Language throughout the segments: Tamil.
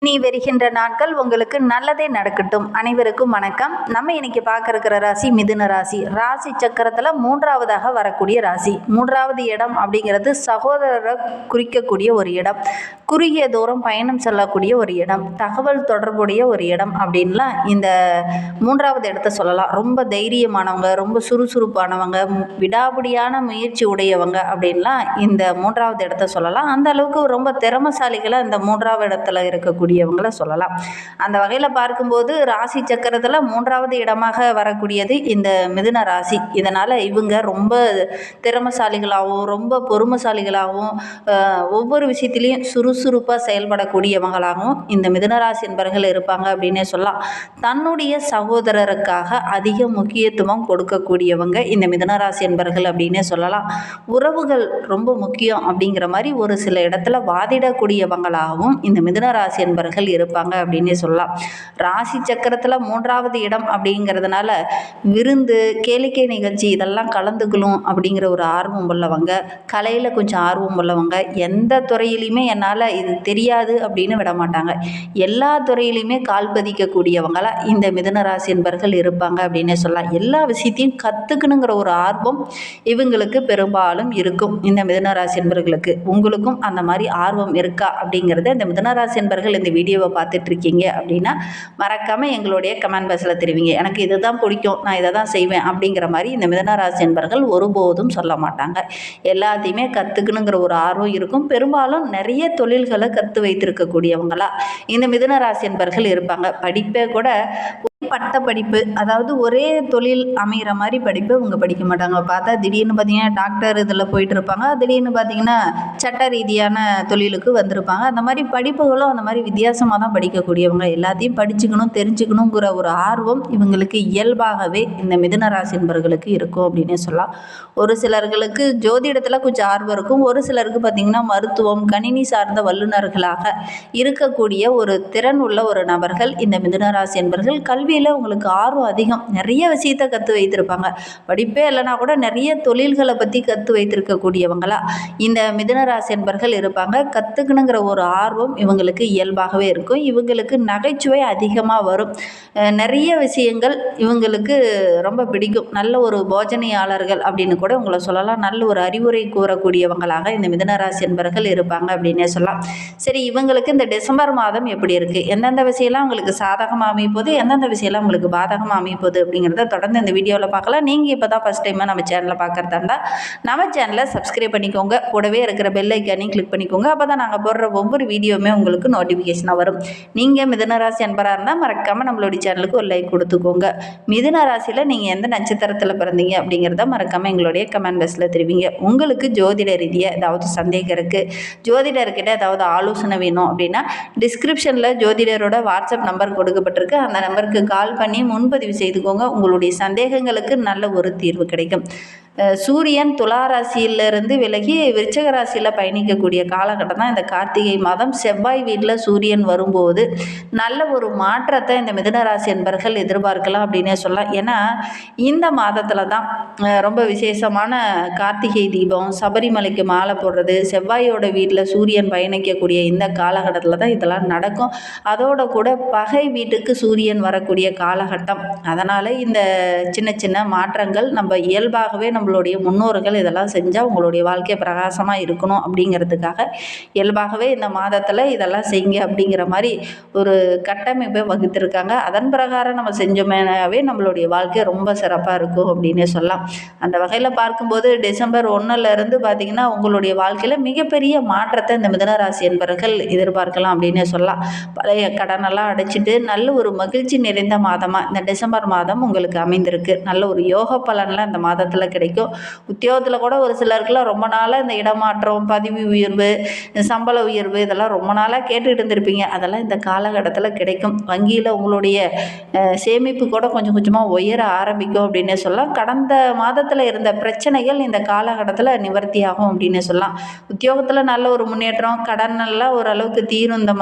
நீ வருகின்ற நாட்கள் உங்களுக்கு நல்லதே நடக்கட்டும். அனைவருக்கும் வணக்கம். நம்ம இன்னைக்கு பார்க்க இருக்கிற ராசி மிதுன ராசி. ராசி சக்கரத்தில் மூன்றாவதாக வரக்கூடிய ராசி. மூன்றாவது இடம் அப்படிங்கிறது சகோதரரை குறிக்கக்கூடிய ஒரு இடம், குறுகிய தூரம் பயணம் செல்லக்கூடிய ஒரு இடம், தகவல் தொடர்புடைய ஒரு இடம் அப்படின்லாம் இந்த மூன்றாவது இடத்த சொல்லலாம். ரொம்ப தைரியமானவங்க, ரொம்ப சுறுசுறுப்பானவங்க, விடாபிடியான முயற்சி உடையவங்க அப்படின்லாம் இந்த மூன்றாவது இடத்த சொல்லலாம். அந்த அளவுக்கு ரொம்ப திறமசாலிகளை இந்த மூன்றாவது இடத்துல இருக்கக்கூடியவங்களை சொல்லலாம். அந்த வகையில் பார்க்கும்போது ராசி சக்கரத்தில் மூன்றாவது இடமாக வரக்கூடியது இந்த மிதுன ராசி. இதனால் இவங்க ரொம்ப திறமசாலிகளாகவும் ரொம்ப பொறுமைசாலிகளாகவும் ஒவ்வொரு விஷயத்திலையும் சுறுசுறுப்பாக செயல்படக்கூடியவங்களாகவும் இந்த மிதுன ராசி என்பவர்கள் இருப்பாங்க அப்படின்னே சொல்லலாம். தன்னுடைய சகோதரருக்காக அதிக முக்கியத்துவம் கொடுக்கக்கூடியவங்க இந்த மிதுன ராசி என்பவர்கள் அப்படின்னே சொல்லலாம். உறவுகள் ரொம்ப முக்கியம் அப்படிங்கிற மாதிரி ஒரு சில இடத்துல வாதிடக்கூடியவங்களாகவும் இந்த மிதுன ராசி என்பவர்கள் இருப்பாங்க அப்படின்னே சொல்லலாம். ராசி சக்கரத்தில் மூன்றாவது இடம் அப்படிங்கிறதுனால விருந்து, கேளிக்கை நிகழ்ச்சி இதெல்லாம் கலந்துக்கணும் அப்படிங்கிற ஒரு ஆர்வம் உள்ளவங்க, கலையில் கொஞ்சம் ஆர்வம் உள்ளவங்க, எந்த துறையிலையுமே என்னால் இது தெரியாது அப்படின்னு விட மாட்டாங்க. எல்லா துறையிலையுமே கால் பதிக்கக்கூடியவங்களா இந்த மிதுன ராசி என்பவர்கள் இருப்பாங்க அப்படின்னே சொல்லலாம். எல்லா விஷயத்தையும் கற்றுக்கணுங்கிற ஒரு ஆர்வம் இவங்களுக்கு பெரும்பாலும் இருக்கும். இந்த மிதுன ராசி என்பவர்களுக்கு உங்களுக்கும் அந்த மாதிரி ஆர்வம் இருக்கா அப்படிங்கிறத இந்த மிதுன ராசி என்பவர்கள் இந்த வீடியோவை பார்த்துட்டு இருக்கீங்க அப்படின்னா மறக்காமல் எங்களுடைய கமெண்ட் பாக்ஸில் தெரிவிங்க. எனக்கு இதுதான் பிடிக்கும், நான் இதை தான் செய்வேன் அப்படிங்கிற மாதிரி இந்த மிதுன ராசி என்பவர்கள் ஒருபோதும் சொல்ல மாட்டாங்க. எல்லாத்தையுமே கற்றுக்கணுங்கிற ஒரு ஆர்வம் இருக்கும். பெரும்பாலும் நிறைய தொழில்களை கற்று வைத்திருக்கக்கூடியவங்களா இந்த மிதுன ராசி என்பவர்கள் இருப்பாங்க. படிப்பை கூட பட்ட படிப்பு, அதாவது ஒரே தொழில் அமைகிற மாதிரி படிப்பு இவங்க படிக்க மாட்டாங்க. பார்த்தா திடீர்னு பார்த்தீங்கன்னா டாக்டர் இதில் போயிட்டு இருப்பாங்க, திடீர்னு பார்த்தீங்கன்னா சட்ட ரீதியான தொழிலுக்கு வந்திருப்பாங்க. அந்த மாதிரி படிப்புகளும் அந்த மாதிரி வித்தியாசமாக தான் படிக்கக்கூடியவங்க. எல்லாத்தையும் படிச்சுக்கணும், தெரிஞ்சுக்கணுங்கிற ஒரு ஆர்வம் இவங்களுக்கு இயல்பாகவே இந்த மிதுன ராசி என்பவர்களுக்கு இருக்கும் அப்படின்னே சொல்லலாம். ஒரு சிலர்களுக்கு ஜோதிடத்தில் கொஞ்சம் ஆர்வம் இருக்கும். ஒரு சிலருக்கு பார்த்திங்கன்னா மருத்துவம், கணினி சார்ந்த வல்லுநர்களாக இருக்கக்கூடிய ஒரு திறன் உள்ள ஒரு நபர்கள் இந்த மிதுன ராசி என்பவர்கள். கல்வியில் உங்களுக்கு ஆர்வம் அதிகம், நிறைய விஷயத்தை கற்று வைத்திருப்பாங்க. படிப்பே இல்லைனா கூட நிறைய தொழில்களை பற்றி கற்று வைத்திருக்கக்கூடியவங்களா இந்த மிதுன ராசி என்பவர்கள் இருப்பாங்க. கற்றுக்கணுங்கிற ஒரு ஆர்வம் இவங்களுக்கு இயல்பாகவே இருக்கும். இவங்களுக்கு நகைச்சுவை அதிகமாக வரும். நிறைய விஷயங்கள் இவங்களுக்கு ரொம்ப பிடிக்கும். நல்ல ஒரு போஜனையாளர்கள் அப்படின்னு கூட உங்களை சொல்லலாம். நல்ல ஒரு அறிவுரை கூறக்கூடியவங்களாக இந்த மிதுன ராசி என்பவர்கள் இருப்பாங்க அப்படின்னே சொல்லலாம். சரி, இவங்களுக்கு இந்த டிசம்பர் மாதம் எப்படி இருக்குது, எந்தெந்த விஷயம்லாம் உங்களுக்கு சாதகமாக அமைப்போது, எந்தெந்த விஷயம்லாம் உங்களுக்கு பாதகமாக அமைப்போது அப்படிங்கிறத தொடர்ந்து இந்த வீடியோவில் பார்க்கலாம். நீங்கள் இப்போ தான் ஃபஸ்ட் டைமாக நம்ம சேனலை பார்க்குறதா இருந்தால் நம்ம சேனலை சப்ஸ்கிரைப் பண்ணிக்கோங்க. கூடவே இருக்கிற பெல் ஐக்கானையும் கிளிக் பண்ணிக்கோங்க. அப்போ தான் நாங்கள் போடுற ஒவ்வொரு வீடியோவுமே உங்களுக்கு நோட்டிஃபிகேஷனாக வரும். நீங்கள் மிதுன ராசி என்பராக இருந்தால் மறக்காமல் நம்மளுடைய சேனலுக்கு ஒரு லைக் கொடுத்துக்கோங்க. மிதுன ராசியில் நீங்கள் எந்த நட்சத்திரத்தில் பிறந்தீங்க அப்படிங்கிறத மறக்காமல் எங்களுடைய கமெண்ட் பாக்ஸில் தெரிவிங்க. உங்களுக்கு ஜோதிட ரீதியாக ஏதாவது சந்தேகம் இருக்குது, ஜோதிடர்கிட்ட ஏதாவது ஆலோசனை வேணும் அப்படின்னா டிஸ்கிரிப்ஷனில் ஜோதிடரோட வாட்ஸ்அப் நம்பர் கொடுக்கப்பட்டிருக்கு. அந்த நம்பருக்கு கால் பண்ணி முன்பதிவு செய்துக்கோங்க. உங்களுடைய சந்தேகங்களுக்கு நல்ல ஒரு தீர்வு கிடைக்கும். சூரியன் துலா ராசியிலிருந்து விலகி விருச்சிக ராசியில் பயணிக்கக்கூடிய காலகட்டம் தான் இந்த கார்த்திகை மாதம். செவ்வாய் வீட்டில் சூரியன் வரும்போது நல்ல ஒரு மாற்றத்தை இந்த மிதுன ராசி என்பவர்கள் எதிர்பார்க்கலாம் அப்படின்னே சொல்லலாம். ஏன்னா இந்த மாதத்தில் தான் ரொம்ப விசேஷமான கார்த்திகை தீபம், சபரிமலைக்கு மாலை போடுறது, செவ்வாயோட வீட்டில் சூரியன் பயணிக்கக்கூடிய இந்த காலகட்டத்தில் தான் இதெல்லாம் நடக்கும். அதோட கூட பகை வீட்டுக்கு சூரியன் வரக்கூடிய காலகட்டம். அதனால் இந்த சின்ன சின்ன மாற்றங்கள் நம்ம இயல்பாகவே நம்மளுடைய முன்னோர்கள் இதெல்லாம் செஞ்சால் உங்களுடைய வாழ்க்கை பிரகாசமாக இருக்கணும் அப்படிங்கிறதுக்காக இயல்பாகவே இந்த மாதத்தில் இதெல்லாம் செய்யுங்க அப்படிங்கிற மாதிரி ஒரு கட்டமைப்பை வகுத்திருக்காங்க. அதன் பிரகாரம் நம்ம செஞ்சோமேனாவே நம்மளுடைய வாழ்க்கை ரொம்ப சிறப்பாக இருக்கும் அப்படின்னே சொல்லலாம். அந்த வகையில் பார்க்கும்போது டிசம்பர் 1லேருந்து பார்த்திங்கன்னா உங்களுடைய வாழ்க்கையில் மிகப்பெரிய மாற்றத்தை இந்த மிதுன ராசி என்பவர்கள் எதிர்பார்க்கலாம் அப்படின்னே சொல்லலாம். பழைய கடனெல்லாம் அடைச்சிட்டு நல்ல ஒரு மகிழ்ச்சி நிறைந்த மாதமாக இந்த டிசம்பர் மாதம் உங்களுக்கு அமைந்திருக்கு. நல்ல ஒரு யோக பலன்லாம் இந்த மாதத்தில் கிடைக்கும். உத்தியோகத்தில் கூட ஒரு சிலருக்குலாம் ரொம்ப நாளாக இந்த இடமாற்றம், பதவி உயர்வு, சம்பள உயர்வு இதெல்லாம் ரொம்ப நாளாக கேட்டுக்கிட்டு இருந்திருப்பீங்க. அதெல்லாம் இந்த காலகட்டத்தில் கிடைக்கும். வங்கியில் உங்களுடைய சேமிப்பு கூட கொஞ்சம் கொஞ்சமாக உயர ஆரம்பிக்கும் அப்படின்னே சொல்லலாம். கடந்த மாதத்தில் இருந்த பிரச்சனைகள் இந்த காலகட்டத்தில் நிவர்த்தியாகும் அப்படின்னே சொல்லலாம். உத்தியோகத்தில் நல்ல ஒரு முன்னேற்றம், கடன் எல்லாம் ஓரளவுக்கு தீரும் இந்த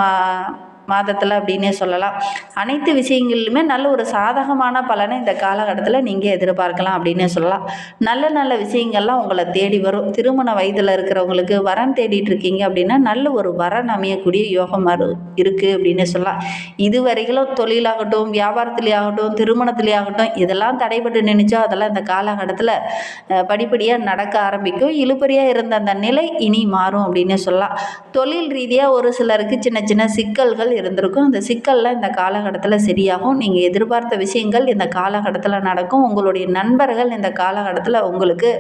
மாதத்தில் அப்படின்னே சொல்லலாம். அனைத்து விஷயங்களிலுமே நல்ல ஒரு சாதகமான பலனை இந்த காலகட்டத்தில் நீங்கள் எதிர்பார்க்கலாம் அப்படின்னே சொல்லலாம். நல்ல நல்ல விஷயங்கள்லாம் உங்களை தேடி வரும். திருமண வயதில் இருக்கிறவங்களுக்கு வரன் தேடிட்டு இருக்கீங்க அப்படின்னா நல்ல ஒரு வரன் அமையக்கூடிய யோகம் இருக்குது அப்படின்னே சொல்லலாம். இதுவரைகளும் தொழிலாகட்டும், வியாபாரத்திலே ஆகட்டும், திருமணத்திலே ஆகட்டும், இதெல்லாம் தடைபட்டு நினைச்சோ அதெல்லாம் இந்த காலகட்டத்தில் படிப்படியாக நடக்க ஆரம்பிக்கும். இழுபறியாக இருந்த அந்த நிலை இனி மாறும் அப்படின்னே சொல்லலாம். தொழில் ரீதியாக ஒரு சிலருக்கு சின்ன சின்ன சிக்கல்கள் இருந்திருக்கும். அந்த சிக்கல்லாம் இந்த காலகட்டத்தில் சரியாகும். நீங்கள் எதிர்பார்த்த விஷயங்கள் இந்த காலகட்டத்தில் நடக்கும். உங்களுடைய நண்பர்கள் இந்த காலகட்டத்தில் உங்களுக்கு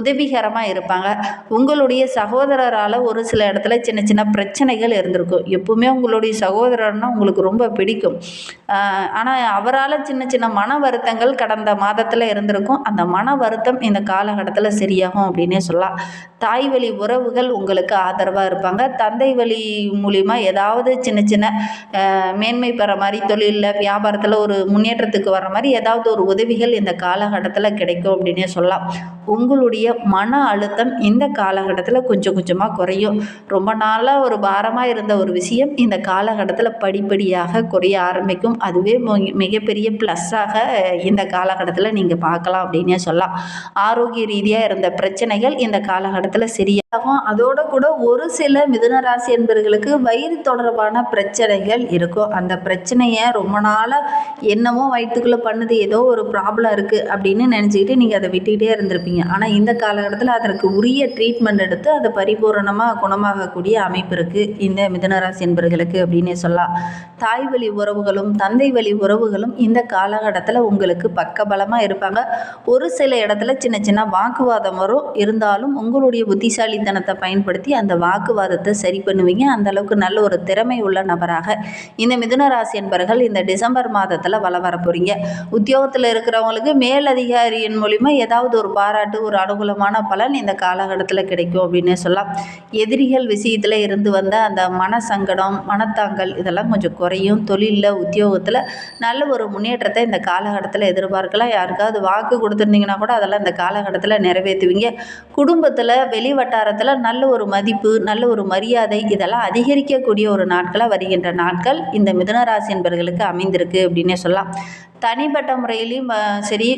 உதவிகரமாக இருப்பாங்க. உங்களுடைய சகோதரரால் ஒரு சில இடத்துல சின்ன சின்ன பிரச்சனைகள் இருந்திருக்கும். எப்பவுமே உங்களுடைய சகோதரர்னா உங்களுக்கு ரொம்ப பிடிக்கும். ஆனால் அவரால் சின்ன சின்ன மன வருத்தங்கள் கடந்த மாதத்தில் இருந்திருக்கும். அந்த மன வருத்தம் இந்த காலகட்டத்தில் சரியாகும் அப்படின்னே சொல்லலாம். தாய் வழி உறவுகள் உங்களுக்கு ஆதரவாக இருப்பாங்க. தந்தை வழி மூலிமா ஏதாவது சின்ன சின்ன மேன்மை பெற மாதிரி தொழிலில் வியாபாரத்தில் ஒரு முன்னேற்றத்துக்கு வர மாதிரி ஏதாவது ஒரு உதவிகள் இந்த காலகட்டத்தில் கிடைக்கும் அப்படின்னே சொல்லலாம். உங்களுடைய மன அழுத்தம் இந்த காலகட்டத்தில் கொஞ்சம் கொஞ்சமாக குறையும். ரொம்ப நாளாக ஒரு பாரமாக இருந்த ஒரு விஷயம் இந்த காலகட்டத்தில் படிப்படியாக குறைய ஆரம்பிக்கும். அதுவே மிகப்பெரிய ப்ளஸ்ஸாக இந்த காலகட்டத்தில் நீங்கள் பார்க்கலாம் அப்படின்னே சொல்லலாம். ஆரோக்கிய ரீதியாக இருந்த பிரச்சனைகள் இந்த காலகட்டத்தில் சரியாகும். அதோட கூட ஒரு சில மிதுன ராசி என்பவர்களுக்கு வயிறு தொடர்பான பிரச்சனைகள் இருக்கும். அந்த பிரச்சனையை ரொம்ப நாளாக என்னமோ வயிற்றுக்குள்ளே பண்ணுது, ஏதோ ஒரு ப்ராப்ளம் இருக்குது அப்படின்னு நினச்சிக்கிட்டு நீங்கள் அதை விட்டுக்கிட்டே இருந்திருப்பீங்க. ஆனால் இந்த காலகட்டத்தில் அதற்கு உரிய ட்ரீட்மெண்ட் எடுத்து அதை பரிபூரணமாக குணமாகக்கூடிய அமைப்பு இருக்குது இந்த மிதுன ராசி என்பவர்களுக்கு அப்படின்னே சொல்லலாம். தாய் வழி உறவுகளும் தந்தை வழி உறவுகளும் இந்த காலகட்டத்தில் உங்களுக்கு பக்கபலமாக இருப்பாங்க. ஒரு சில இடத்துல சின்ன சின்ன வாக்குவாதம் வரும். இருந்தாலும் உங்களுடைய புத்திசாலித்தனத்தை பயன்படுத்தி அந்த வாக்குவாதத்தை சரி பண்ணுவீங்க. அந்த அளவுக்கு நல்ல ஒரு திறமை உள்ள நபராக இந்த மிதுன ராசி என்பவர்கள் இந்த டிசம்பர் மாதத்தில் வர போகிறீங்க. உத்தியோகத்தில் இருக்கிறவங்களுக்கு மேலதிகாரியின் மூலிமா ஏதாவது ஒரு பாராட்டு, ஒரு அனுகூலமான பலன் இந்த காலகட்டத்தில் கிடைக்கும் அப்படின்னு சொல்லலாம். எதிரிகள் விஷயத்தில் இருந்து வந்த அந்த மன சங்கடம், மனத்தாங்கல் இதெல்லாம் கொஞ்சம் குறையும். தொழிலில், உத்தியோகத்தில் நல்ல ஒரு முன்னேற்றத்தை இந்த காலகட்டத்தில் எதிர்பார்க்கலாம். யாருக்காவது வாக்கு கொடுத்துருந்தீங்கன்னா கூட அதெல்லாம் இந்த காலகட்டத்தில் நிறைவேற்றுவீங்க. குடும்பத்தில், வெளி வட்டாரத்தில் நல்ல ஒரு மதிப்பு, நல்ல ஒரு மரியாதை இதெல்லாம் அதிகரிக்கக்கூடிய ஒரு நாட்களாக வருகின்ற நாட்கள் இந்த மிதுன ராசி என்பவர்களுக்கு அமைந்திருக்கு அப்படின்னே சொல்லலாம். தனிப்பட்ட முறையிலையும் சரி,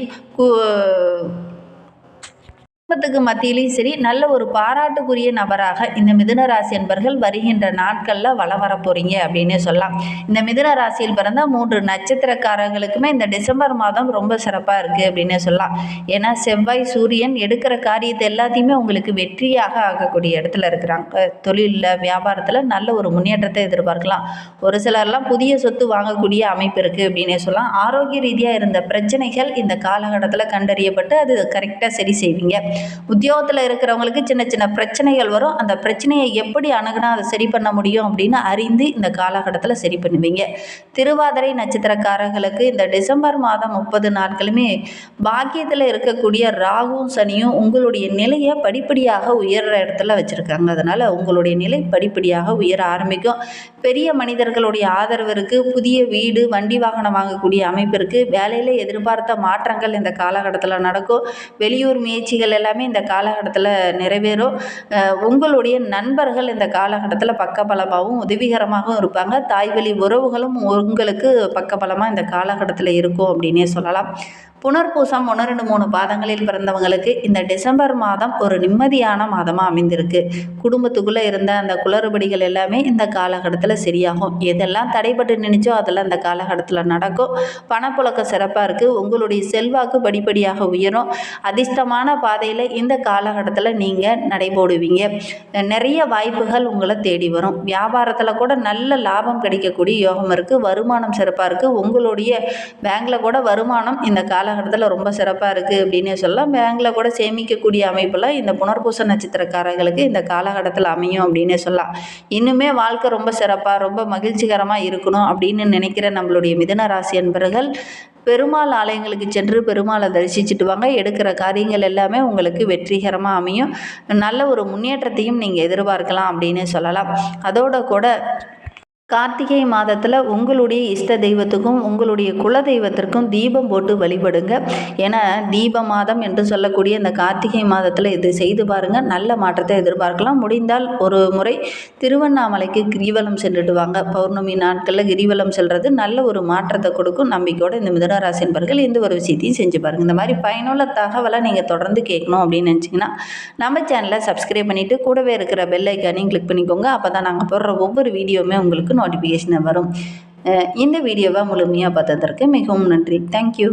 குடும்பத்துக்கு மத்தியிலையும் சரி நல்ல ஒரு பாராட்டுக்குரிய நபராக இந்த மிதுன ராசி என்பவர்கள் வருகின்ற நாட்களில் வர போகிறீங்க அப்படின்னு சொல்லலாம். இந்த மிதுன ராசியில் பிறந்த 3 நட்சத்திரக்காரர்களுக்குமே இந்த டிசம்பர் மாதம் ரொம்ப சிறப்பாக இருக்குது அப்படின்னு சொல்லலாம். ஏன்னா செவ்வாய், சூரியன் எடுக்கிற காரியத்தை எல்லாத்தையுமே உங்களுக்கு வெற்றியாக ஆகக்கூடிய இடத்துல இருக்கிறாங்க. தொழிலில், வியாபாரத்தில் நல்ல ஒரு முன்னேற்றத்தை எதிர்பார்க்கலாம். ஒரு சிலர்லாம் புதிய சொத்து வாங்கக்கூடிய அமைப்பு இருக்குது அப்படின்னே சொல்லலாம். ஆரோக்கிய ரீதியாக இருந்த பிரச்சனைகள் இந்த காலகட்டத்தில் கண்டறியப்பட்டு அது கரெக்டாக சரி செய்வீங்க. உத்தியோகத்தில் இருக்கிறவங்களுக்கு சின்ன சின்ன பிரச்சனைகள் வரும். அந்த பிரச்சனையை எப்படி அணுகுனா அதை சரி பண்ண முடியும் அப்படின்னு அறிந்து இந்த காலகட்டத்தில் சரி பண்ணுவீங்க. திருவாதிரை நட்சத்திரக்காரர்களுக்கு இந்த டிசம்பர் மாதம் 30 நாட்களுமே பாக்கியத்தில் இருக்கக்கூடிய ராகுவும் சனியும் உங்களுடைய நிலையை படிப்படியாக உயர்ற இடத்துல வச்சுருக்காங்க. அதனால் உங்களுடைய நிலை படிப்படியாக உயர ஆரம்பிக்கும். பெரிய மனிதர்களுடைய ஆதரவு இருக்குது. புதிய வீடு, வண்டி வாகனம் வாங்கக்கூடிய அமைப்பு இருக்குது. வேலையில் எதிர்பார்த்த மாற்றங்கள் இந்த காலகட்டத்தில் நடக்கும். வெளியூர் முயற்சிகள் எல்லாமே இந்த காலகட்டத்தில் நிறைவேறும். உங்களுடைய நண்பர்கள் இந்த காலகட்டத்தில் பக்கபலமாகவும் உதவிகரமாகவும் இருப்பாங்க. தாய் வழி உறவுகளும் உங்களுக்கு பக்கபலமாக இந்த காலகட்டத்தில் இருக்கும் அப்படின்னே சொல்லலாம். புனர்பூசம் 1, 2, 3 பாதங்களில் பிறந்தவங்களுக்கு இந்த டிசம்பர் மாதம் ஒரு நிம்மதியான மாதமாக அமைந்திருக்கு. குடும்பத்துக்குள்ளே இருந்த அந்த குளறுபடிகள் எல்லாமே இந்த காலகட்டத்தில் சரியாகும். எதெல்லாம் தடைபட்டு நினைச்சோ அதெல்லாம் இந்த காலகட்டத்தில் நடக்கும். பணப்புழக்கம் சிறப்பாக இருக்குது. உங்களுடைய செல்வாக்கு படிப்படியாக உயரும். அதிர்ஷ்டமான பாதையில் இந்த காலகட்டத்தில் நீங்கள் நடைபோடுவீங்க. நிறைய வாய்ப்புகள் உங்களை தேடி வரும். வியாபாரத்தில் கூட நல்ல லாபம் கிடைக்கக்கூடிய யோகம் இருக்குது. வருமானம் சிறப்பாக இருக்குது. உங்களுடைய பேங்கில் கூட வருமானம் இந்த காலகட்டத்தில் ரொம்ப சிறப்பாக இருக்குது அப்படின்னு சொல்லலாம். பேங்கில் கூட சேமிக்கக்கூடிய அமைப்பில் இந்த புனர்பூச நட்சத்திரக்காரர்களுக்கு இந்த காலகட்டத்தில் அமையும் அப்படின்னு சொல்லலாம். இன்னுமே வாழ்க்கை ரொம்ப சிறப்பாக, ரொம்ப மகிழ்ச்சிகரமாக இருக்கணும் அப்படின்னு நினைக்கிற நம்மளுடைய மிதுன ராசி என்பவர்கள் பெருமாள் ஆலயங்களுக்கு சென்று பெருமாளை தரிசிச்சுட்டு வாங்க. எடுக்கிற காரியங்கள் எல்லாமே உங்களுக்கு வெற்றிகரமாக அமையும். நல்ல ஒரு முன்னேற்றத்தையும் நீங்கள் எதிர்பார்க்கலாம் அப்படின்னு சொல்லலாம். அதோட கூட கார்த்திகை மாதத்தில் உங்களுடைய இஷ்ட தெய்வத்துக்கும் உங்களுடைய குல தெய்வத்திற்கும் தீபம் போட்டு வழிபடுங்க. ஏன்னா தீப மாதம் என்று சொல்லக்கூடிய இந்த கார்த்திகை மாதத்தில் இது செய்து பாருங்கள், நல்ல மாற்றத்தை எதிர்பார்க்கலாம். முடிந்தால் ஒரு முறை திருவண்ணாமலைக்கு கிரிவலம் சென்றுட்டு வாங்க. பௌர்ணமி நாட்களில் கிரிவலம் செல்வது நல்ல ஒரு மாற்றத்தை கொடுக்கும். நம்பிக்கையோடு இந்த மிதுன ராசி என்பர்கள் எந்த ஒரு விஷயத்தையும் செஞ்சு பாருங்கள். இந்த மாதிரி பயனுள்ள தகவலை நீங்கள் தொடர்ந்து கேட்கணும் அப்படின்னு நினச்சிங்கன்னா நம்ம சேனலை சப்ஸ்கிரைப் பண்ணிவிட்டு கூடவே இருக்கிற பெல் ஐக்கானையும் கிளிக் பண்ணிக்கோங்க. அப்போ தான் நாங்கள் போடுற ஒவ்வொரு வீடியோவுமே உங்களுக்கு நோட்டிஃபிகேஷன் வரும். இந்த வீடியோவை முழுமையாக பார்த்ததற்கு மிகவும் நன்றி. தேங்க்யூ.